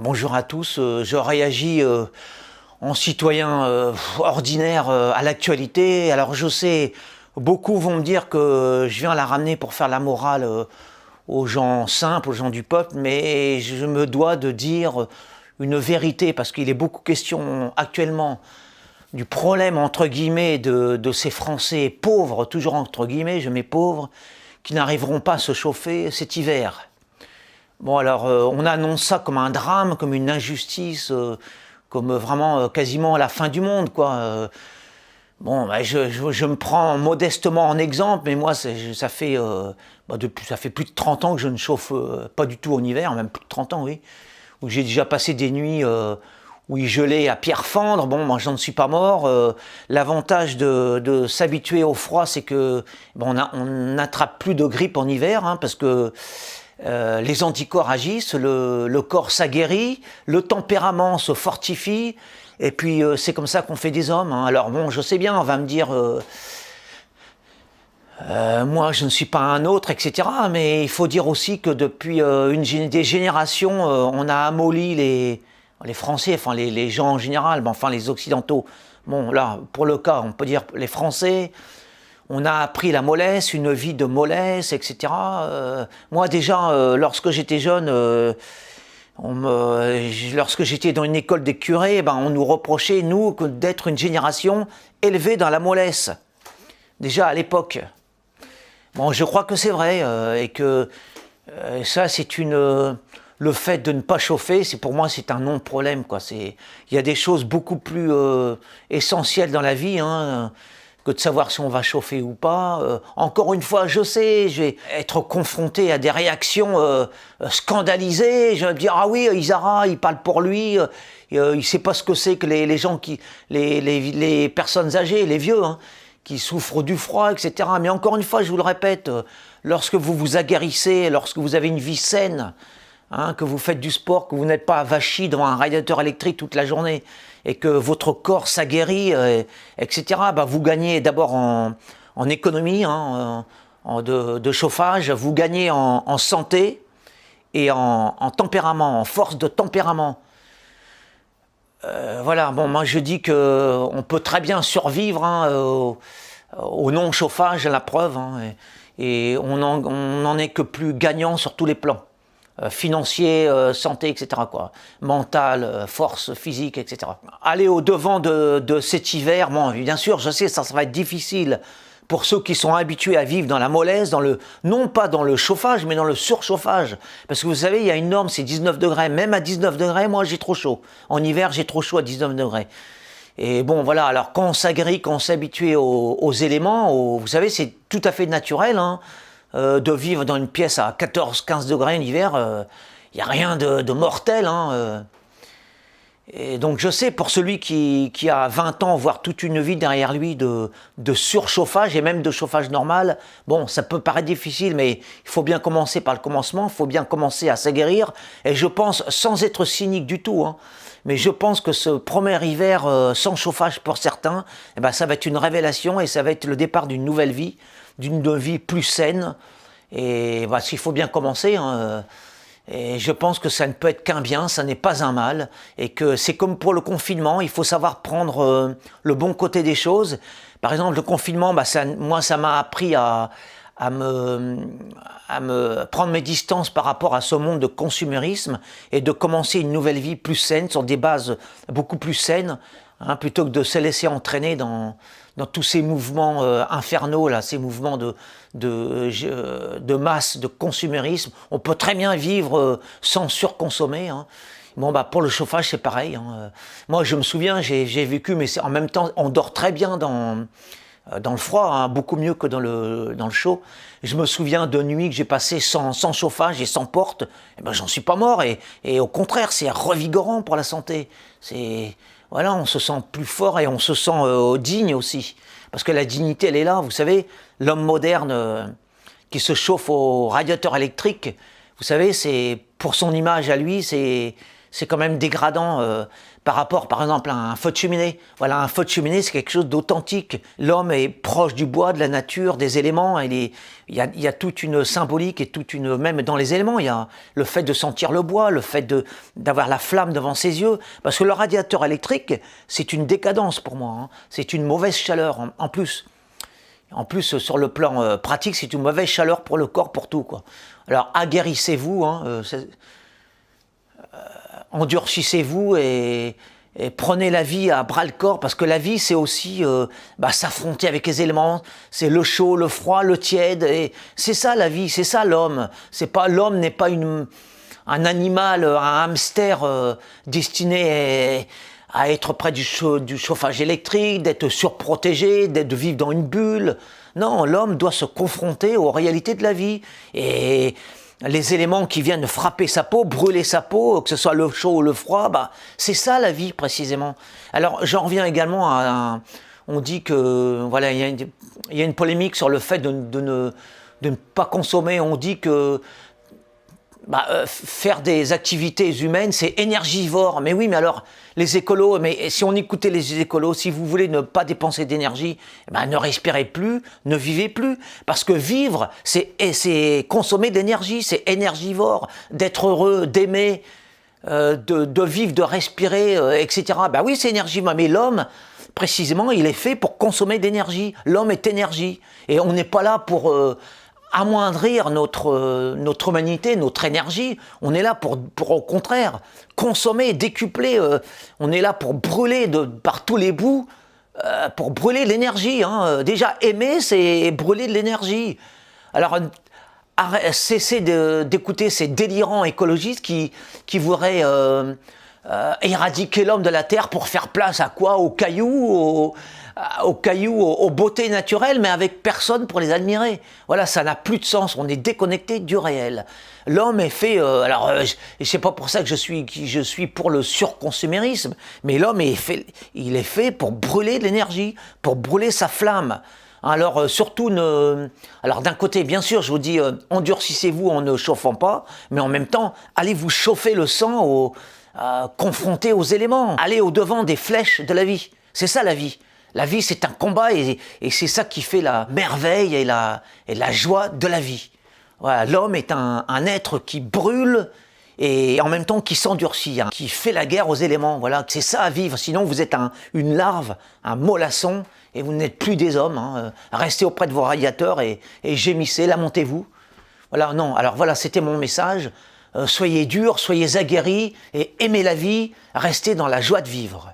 Bonjour à tous, je réagis en citoyen ordinaire à l'actualité. Alors je sais, beaucoup vont me dire que je viens la ramener pour faire la morale aux gens simples, aux gens du peuple, mais je me dois de dire une vérité parce qu'il est beaucoup question actuellement du problème entre guillemets de ces Français pauvres, toujours entre guillemets, je mets pauvres, qui n'arriveront pas à se chauffer cet hiver. Bon alors, on annonce ça comme un drame, comme une injustice, comme vraiment quasiment la fin du monde, quoi. Bon, bah, je me prends modestement en exemple, mais moi, ça fait plus de 30 ans que je ne chauffe pas du tout en hiver, même plus de 30 ans, oui. Où j'ai déjà passé des nuits où il gelait à pierre fendre. Bon, moi, j'en suis pas mort. L'avantage de s'habituer au froid, c'est que bon, on n'attrape plus de grippe en hiver, hein, parce que les anticorps agissent, le corps s'aguerrit, le tempérament se fortifie, et puis c'est comme ça qu'on fait des hommes. Hein. Alors bon, je sais bien, on va me dire, moi je ne suis pas un autre, etc. Mais il faut dire aussi que depuis des générations, on a amolli les Français, enfin les gens en général, mais enfin les Occidentaux. Bon là, pour le cas, on peut dire les Français. On a appris la mollesse, une vie de mollesse, etc. Moi déjà, lorsque j'étais jeune, lorsque j'étais dans une école des curés, ben, on nous reprochait, nous, d'être une génération élevée dans la mollesse. Déjà à l'époque. Bon, je crois que c'est vrai, et que ça, le fait de ne pas chauffer, pour moi, c'est un non-problème, quoi. Il y a des choses beaucoup plus essentielles dans la vie, hein, que de savoir si on va chauffer ou pas. Encore une fois, je sais, je vais être confronté à des réactions scandalisées. Je vais me dire, ah oui, Isara, il parle pour lui, il sait pas ce que c'est que les gens les personnes âgées, les vieux, hein, qui souffrent du froid, etc. Mais encore une fois, je vous le répète, lorsque vous vous aguerrissez, lorsque vous avez une vie saine, hein, que vous faites du sport, que vous n'êtes pas avachi devant un radiateur électrique toute la journée, et que votre corps s'aguerrit, etc., bah, vous gagnez d'abord en économie, hein, de chauffage, vous gagnez en santé et en tempérament, en force de tempérament. Voilà, bon, moi je dis qu'on peut très bien survivre, hein, au non-chauffage, la preuve, hein, et on n'en est que plus gagnant sur tous les plans. Financier, santé, etc., quoi. Mental, force physique, etc. Aller au-devant de cet hiver, bon, bien sûr, je sais, ça va être difficile pour ceux qui sont habitués à vivre dans la mollesse, non pas dans le chauffage, mais dans le surchauffage. Parce que vous savez, il y a une norme, c'est 19 degrés. Même à 19 degrés, moi, j'ai trop chaud. En hiver, j'ai trop chaud à 19 degrés. Et bon, voilà, alors quand on s'agrée, quand on s'habitue aux éléments, vous savez, c'est tout à fait naturel, hein, de vivre dans une pièce à 14-15 degrés en hiver, il n'y a rien de mortel. Hein, Et donc je sais, pour celui qui a 20 ans, voire toute une vie derrière lui de surchauffage et même de chauffage normal, bon, ça peut paraître difficile, mais il faut bien commencer par le commencement, il faut bien commencer à s'aguerrir. Et je pense, sans être cynique du tout, hein, mais je pense que ce premier hiver sans chauffage pour certains, eh ben, ça va être une révélation et ça va être le départ d'une nouvelle vie, d'une vie plus saine. Et bah, il faut bien commencer. Hein, et je pense que ça ne peut être qu'un bien, ça n'est pas un mal. Et que c'est comme pour le confinement, il faut savoir prendre le bon côté des choses. Par exemple, le confinement, bah, moi, ça m'a appris à me prendre mes distances par rapport à ce monde de consumérisme et de commencer une nouvelle vie plus saine, sur des bases beaucoup plus saines, hein, plutôt que de se laisser entraîner dans tous ces mouvements infernaux, là, ces mouvements de masse, de consumérisme. On peut très bien vivre sans surconsommer. Hein. Bon, bah, pour le chauffage, c'est pareil. Hein. Moi, je me souviens, j'ai vécu, mais en même temps, on dort très bien dans le froid, hein, beaucoup mieux que dans le chaud. Je me souviens de nuits que j'ai passées sans chauffage et sans porte. Eh ben, j'en suis pas mort. Et au contraire, c'est revigorant pour la santé. Voilà, on se sent plus fort et on se sent digne aussi. Parce que la dignité, elle est là. Vous savez, l'homme moderne qui se chauffe au radiateur électrique, vous savez, c'est pour son image à lui, c'est quand même dégradant par rapport, par exemple, à un feu de cheminée. Voilà, un feu de cheminée, c'est quelque chose d'authentique. L'homme est proche du bois, de la nature, des éléments. Il y a toute une symbolique et même dans les éléments, il y a le fait de sentir le bois, le fait d'avoir la flamme devant ses yeux. Parce que le radiateur électrique, c'est une décadence pour moi, hein. C'est une mauvaise chaleur en plus. En plus, sur le plan pratique, c'est une mauvaise chaleur pour le corps, pour tout, quoi. Alors, aguerrissez-vous, hein, endurcissez-vous et prenez la vie à bras-le-corps, parce que la vie, c'est aussi s'affronter avec les éléments. C'est le chaud, le froid, le tiède. Et c'est ça la vie, c'est ça l'homme. L'homme n'est pas un animal, un hamster destiné à être près du chauffage électrique, d'être surprotégé, de vivre dans une bulle. Non, l'homme doit se confronter aux réalités de la vie. Et les éléments qui viennent frapper sa peau, brûler sa peau, que ce soit le chaud ou le froid, c'est ça la vie précisément. Alors j'en reviens également on dit que voilà, il y a une polémique sur le fait de ne pas consommer. On dit que faire des activités humaines, c'est énergivore. Mais oui, mais alors, les écolos, mais si on écoutait les écolos, si vous voulez ne pas dépenser d'énergie, ne respirez plus, ne vivez plus. Parce que vivre, c'est consommer d'énergie, c'est énergivore, d'être heureux, d'aimer, de vivre, de respirer, etc. Oui, c'est énergivore, mais l'homme, précisément, il est fait pour consommer d'énergie. L'homme est énergie. Et on n'est pas là pour amoindrir notre humanité, notre énergie. On est là pour au contraire, consommer, décupler. On est là pour brûler par tous les bouts, pour brûler l'énergie. Hein. Déjà, aimer, c'est brûler de l'énergie. Alors, cessez d'écouter ces délirants écologistes qui voudraient éradiquer l'homme de la Terre pour faire place à quoi? Aux cailloux, aux beautés naturelles, mais avec personne pour les admirer. Voilà, ça n'a plus de sens, on est déconnecté du réel. L'homme est fait, c'est pas pour ça que je suis pour le surconsumérisme, mais l'homme il est fait pour brûler de l'énergie, pour brûler sa flamme. Alors surtout, alors d'un côté, bien sûr, je vous dis, endurcissez-vous en ne chauffant pas, mais en même temps, allez vous chauffer le sang, confronté aux éléments, allez au-devant des flèches de la vie. C'est ça la vie. La vie, c'est un combat et c'est ça qui fait la merveille et la joie de la vie. Voilà, l'homme est un être qui brûle et en même temps qui s'endurcit, hein, qui fait la guerre aux éléments. Voilà, c'est ça à vivre. Sinon, vous êtes une larve, un mollasson et vous n'êtes plus des hommes. Hein. Restez auprès de vos radiateurs et gémissez, lamentez-vous. Voilà, non. Alors voilà, c'était mon message. Soyez durs, soyez aguerris et aimez la vie. Restez dans la joie de vivre.